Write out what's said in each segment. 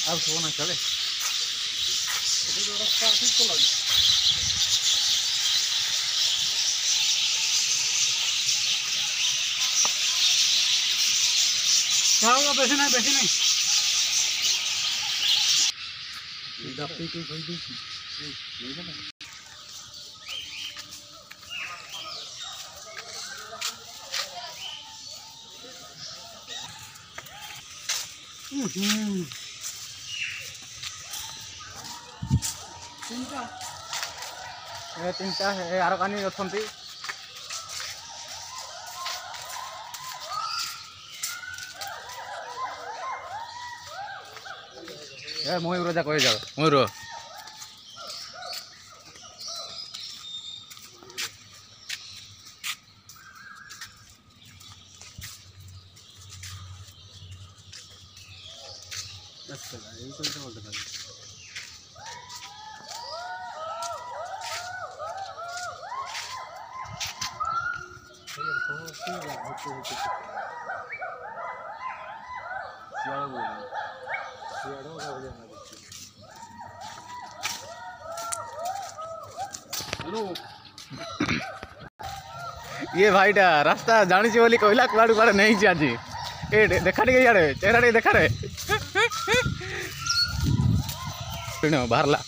अब सोना चले बेसी नहीं तीन टा है आर कानी अछंती ए मयूर जा कह जाओ मयूर ये भाईटा रास्ता जानी बोली कहला कुआड़ू कुआड़े नहीं आज ए देखा टे इे चेहरा टे देखा रे बाहरला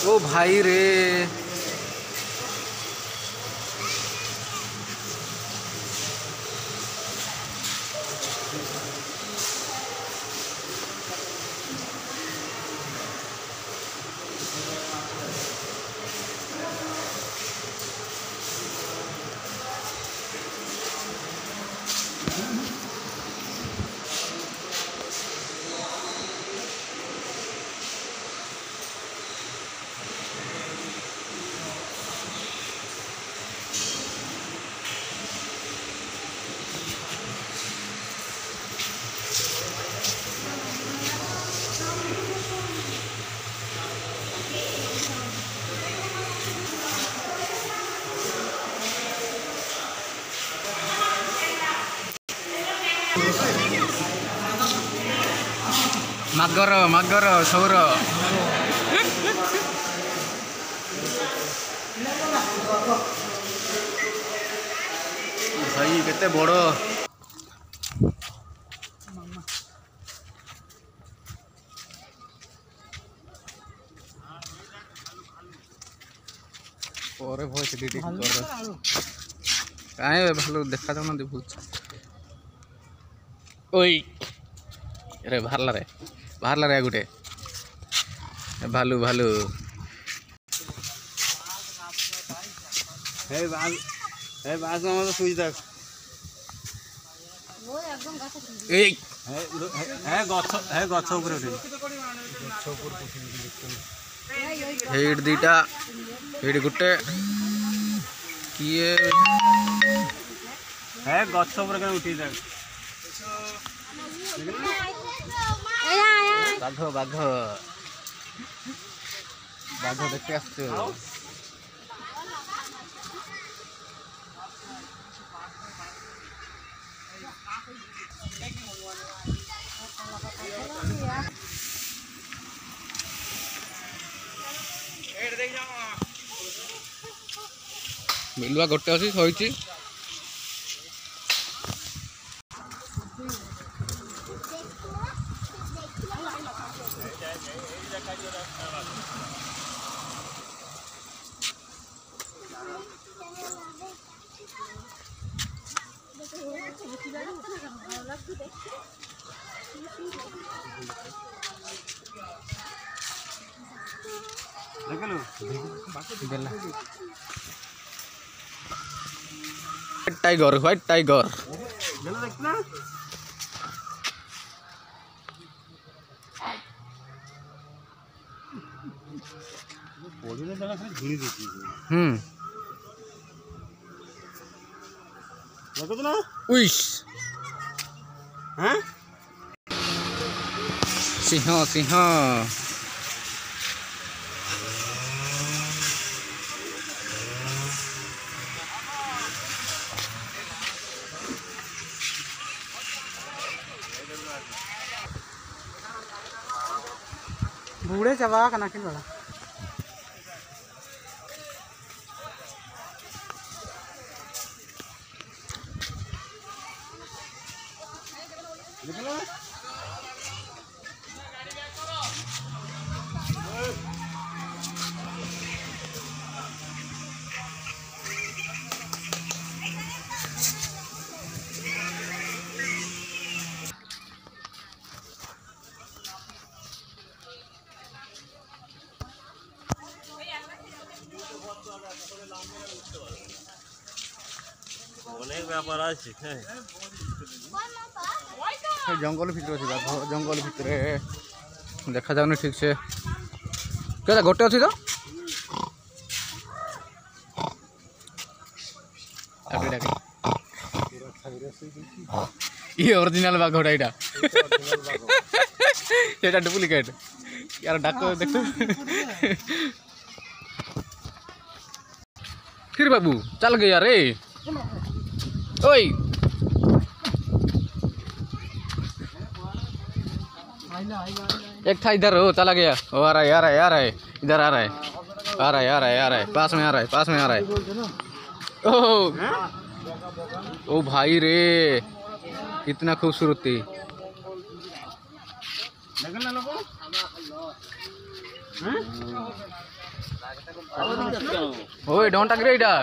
ओ भाई रे मागर मागर सौर भाई केते बड़ और भोज डिटी कर काहे भालू देखा जाना दे भूत ओई अरे बाहरला रे गुटे भालू भालू हे बास में सुई तक ए हे गछ ऊपर उठे हेड दीटा हेड गुटे किए हे गछ ऊपर के उठी तक बाघ बाघ बाघ देखते आसते मिलुआ गोटे अच्छी शोची tiger white tiger Singh Singh बूढ़े चबा कना किन बड़ा অনেক ব্যাপার আছে হ্যাঁ जंगल भितर अच्छी जंगल भितर देखा जाऊनी ठीक से क्या गोटे अच्छी तो ये ओरिजिनल बाघटा यहाँ ये डुप्लिकेट यार डाक देख फिर बाबू चल गया रे ओए एक था इधर हो चला गया वो आ रहा है आ रहा है आ रहा है इधर आ रहा है आ रहा है आ रहा है आ रहा है पास में आ रहा है पास में आ रहा है ओ भाई रे कितना खूबसूरती ओए डोंट अग्री इटा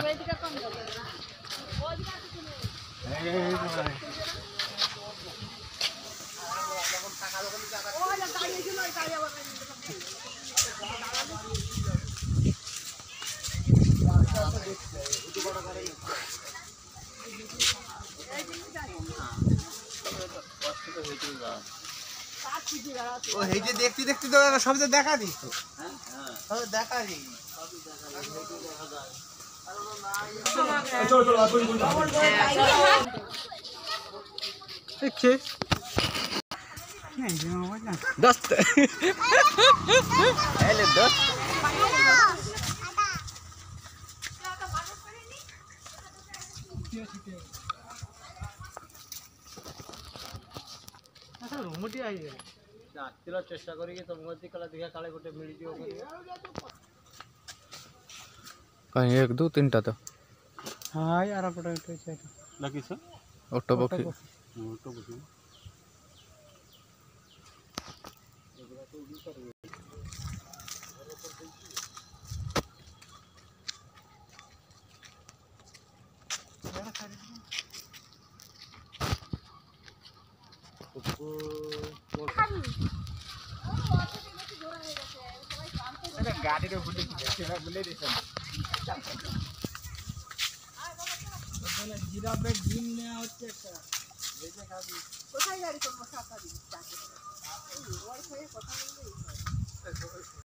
ও এই যে দেখতে দেখতে তো সব তো দেখা দিস তো সব দেখা দিই দেখছে दोस्त हेलो दोस्त রুমটি আই আসছিল চেষ্টা করি তোমাকে কলা দেখা কালে গোটে মিলিଯିବ कहीं एक दो तीन टा तो हाँ यार पटे নাকি স্যার ऑटो पक्षी তো বুঝি गाड़ी रे बुले बुले दिसन জিরা ব্যাগ ডিম নেওয়া হচ্ছে একটা ভেজে খাবি কোথায় গাড়ি করবো সাতা দিন ওই ওর হয়ে কথা বলবি